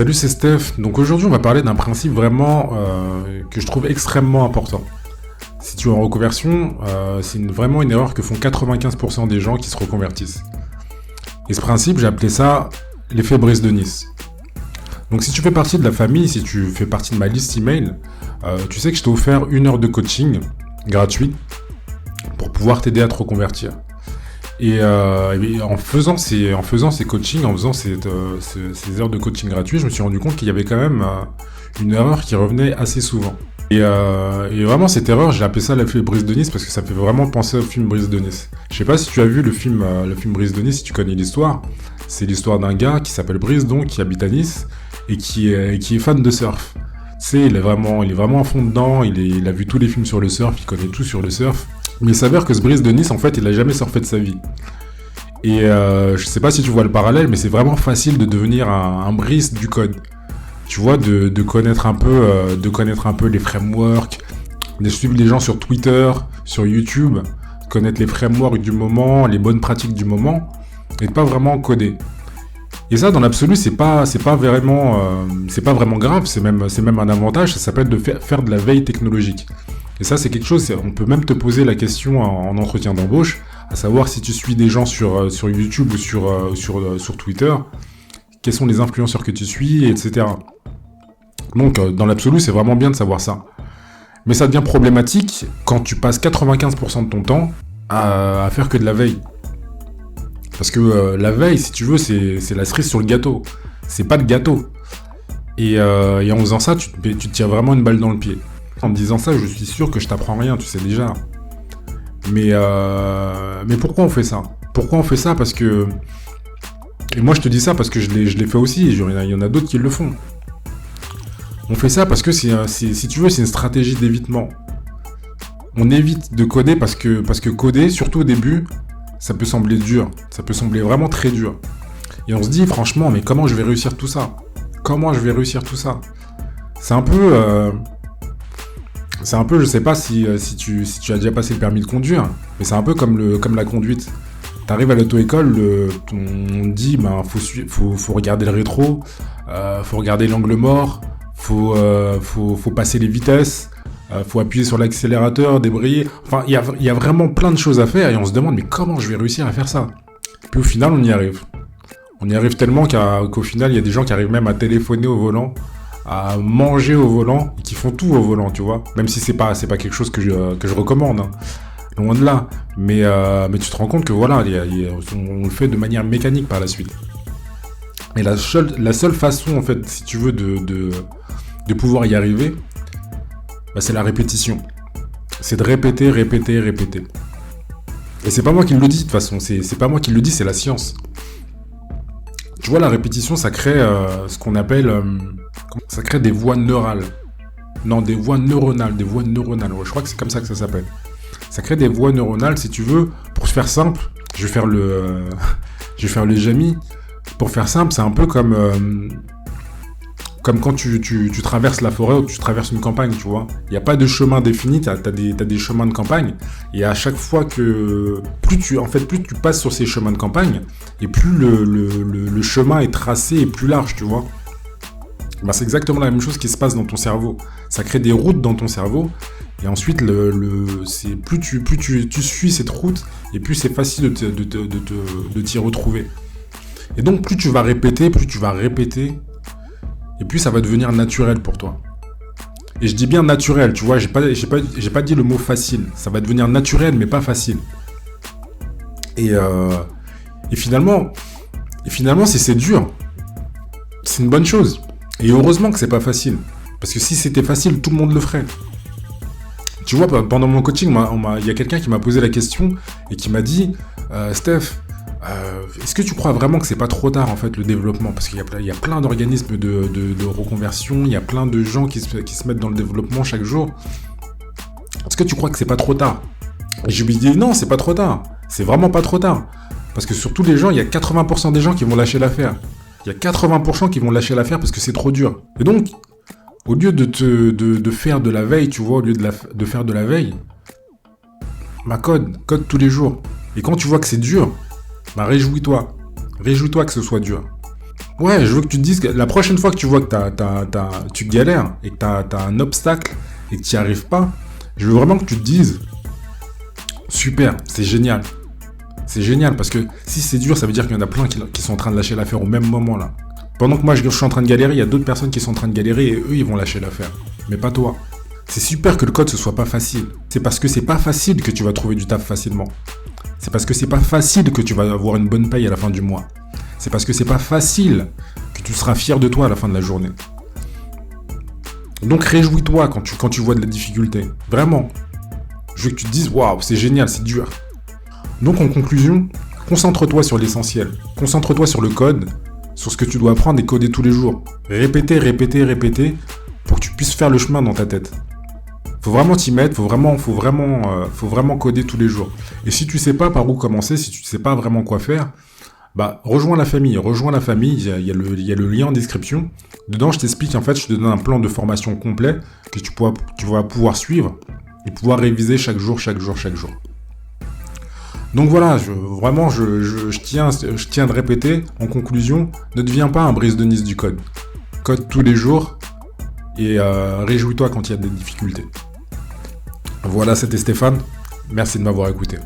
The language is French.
Salut, c'est Steph. Donc aujourd'hui, on va parler d'un principe vraiment que je trouve extrêmement important. Si tu es en reconversion, c'est vraiment une erreur que font 95% des gens qui se reconvertissent. Et ce principe, j'ai appelé ça l'effet Brise de Nice. Donc si tu fais partie de la famille, si tu fais partie de ma liste email, tu sais que je t'ai offert 1 heure de coaching gratuit pour pouvoir t'aider à te reconvertir. Et en faisant ces coachings, en faisant ces heures de coaching gratuit, je me suis rendu compte qu'il y avait quand même une erreur qui revenait assez souvent. Et vraiment, cette erreur, j'ai appelé ça l'effet Brise de Nice parce que ça me fait vraiment penser au film Brise de Nice. Je sais pas si tu as vu le film Brise de Nice, si tu connais l'histoire. C'est l'histoire d'un gars qui s'appelle Brise, donc, qui habite à Nice et qui est fan de surf. Tu sais, il est vraiment à fond dedans, il a vu tous les films sur le surf, il connaît tout sur le surf. Mais il s'avère que ce Brise de Nice, en fait, il a jamais surfé de sa vie. Et je sais pas si tu vois le parallèle, mais c'est vraiment facile de devenir un Brise du code. Tu vois, de connaître un peu les frameworks, de suivre les gens sur Twitter, sur YouTube, connaître les frameworks du moment, les bonnes pratiques du moment, et de pas vraiment coder. Et ça, dans l'absolu, c'est pas vraiment grave, c'est même un avantage. Ça s'appelle de faire de la veille technologique. Et ça, c'est quelque chose, on peut même te poser la question en entretien d'embauche, à savoir si tu suis des gens sur YouTube ou sur Twitter, quels sont les influenceurs que tu suis, etc. Donc, dans l'absolu, c'est vraiment bien de savoir ça. Mais ça devient problématique quand tu passes 95% de ton temps à faire que de la veille. Parce que la veille, si tu veux, c'est la cerise sur le gâteau. C'est pas le gâteau. Et en faisant ça, tu te tires vraiment une balle dans le pied. En me disant ça, je suis sûr que je t'apprends rien, tu sais déjà. Mais pourquoi on fait ça ? Pourquoi on fait ça ? Parce que... Et moi, je te dis ça parce que je l'ai fait aussi, et il y en a d'autres qui le font. On fait ça parce que, si tu veux, c'est une stratégie d'évitement. On évite de coder parce que coder, surtout au début, ça peut sembler dur. Ça peut sembler vraiment très dur. Et on se dit, franchement, mais comment je vais réussir tout ça ? Comment je vais réussir tout ça ? C'est un peu, je sais pas si tu as déjà passé le permis de conduire, mais c'est un peu comme la conduite. T'arrives à l'auto-école, on te dit, faut regarder le rétro, faut regarder l'angle mort, faut passer les vitesses, faut appuyer sur l'accélérateur, débrayer. Enfin, il y a vraiment plein de choses à faire et on se demande, mais comment je vais réussir à faire ça ? Puis au final, on y arrive. On y arrive tellement qu'au final, il y a des gens qui arrivent même à téléphoner au volant, à manger au volant, et qui font tout au volant, tu vois. Même si c'est pas quelque chose que je recommande, hein. Loin de là. Mais tu te rends compte que voilà, on le fait de manière mécanique par la suite. Et la seule façon, en fait, si tu veux, de pouvoir y arriver, c'est la répétition. C'est de répéter. Et c'est pas moi qui le dis, de toute façon. C'est pas moi qui le dis, c'est la science. Tu vois, la répétition, ça crée ce qu'on appelle... ça crée des voies neurales. Non, des voies neuronales. Ouais, je crois que c'est comme ça que ça s'appelle. Ça crée des voies neuronales, si tu veux. Pour se faire simple, je vais faire le Jamy. Pour faire simple, c'est un peu comme quand tu traverses la forêt ou que tu traverses une campagne, tu vois. Il n'y a pas de chemin défini, t'as des chemins de campagne. Et à chaque fois que... Plus tu passes sur ces chemins de campagne, et plus le chemin est tracé et plus large, tu vois. C'est exactement la même chose qui se passe dans ton cerveau. Ça crée des routes dans ton cerveau. Et ensuite, plus tu suis cette route, et plus c'est facile de t'y retrouver. Et donc, plus tu vas répéter, et puis ça va devenir naturel pour toi. Et je dis bien naturel, tu vois, j'ai pas dit le mot facile. Ça va devenir naturel, mais pas facile. Et finalement, si c'est dur, c'est une bonne chose. Et heureusement que c'est pas facile. Parce que si c'était facile, tout le monde le ferait. Tu vois, pendant mon coaching, il y a quelqu'un qui m'a posé la question et qui m'a dit Steph, est-ce que tu crois vraiment que c'est pas trop tard en fait le développement ? Parce qu'il y a plein d'organismes de reconversion, il y a plein de gens qui se mettent dans le développement chaque jour. Est-ce que tu crois que c'est pas trop tard ? Et je lui dis non, c'est pas trop tard. C'est vraiment pas trop tard. Parce que sur tous les gens, il y a 80% des gens qui vont lâcher l'affaire. Il y a 80% qui vont lâcher l'affaire parce que c'est trop dur. Et donc, au lieu de faire de la veille, tu vois, au lieu de faire de la veille, code tous les jours. Et quand tu vois que c'est dur, réjouis-toi. Réjouis-toi que ce soit dur. Ouais, je veux que tu te dises que la prochaine fois que tu vois que tu galères et que t'as un obstacle et que tu n'y arrives pas, je veux vraiment que tu te dises, super, c'est génial. C'est génial parce que si c'est dur, ça veut dire qu'il y en a plein qui sont en train de lâcher l'affaire au même moment là. Pendant que moi je suis en train de galérer, il y a d'autres personnes qui sont en train de galérer et eux ils vont lâcher l'affaire. Mais pas toi. C'est super que le code ce soit pas facile. C'est parce que c'est pas facile que tu vas trouver du taf facilement. C'est parce que c'est pas facile que tu vas avoir une bonne paye à la fin du mois. C'est parce que c'est pas facile que tu seras fier de toi à la fin de la journée. Donc réjouis-toi quand tu vois de la difficulté. Vraiment. Je veux que tu te dises, waouh, c'est génial, c'est dur. Donc en conclusion, concentre-toi sur l'essentiel. Concentre-toi sur le code, sur ce que tu dois apprendre et coder tous les jours. Répéter, répéter, répéter, pour que tu puisses faire le chemin dans ta tête. Faut vraiment t'y mettre, faut vraiment coder tous les jours. Et si tu sais pas par où commencer, si tu sais pas vraiment quoi faire, bah rejoins la famille. Il y a le lien en description. Dedans, je t'explique, en fait, je te donne un plan de formation complet que tu vas pouvoir suivre et pouvoir réviser chaque jour. Donc voilà, je tiens de répéter, en conclusion, ne deviens pas un Brice de Nice du code. Code tous les jours et réjouis-toi quand il y a des difficultés. Voilà, c'était Stéphane. Merci de m'avoir écouté.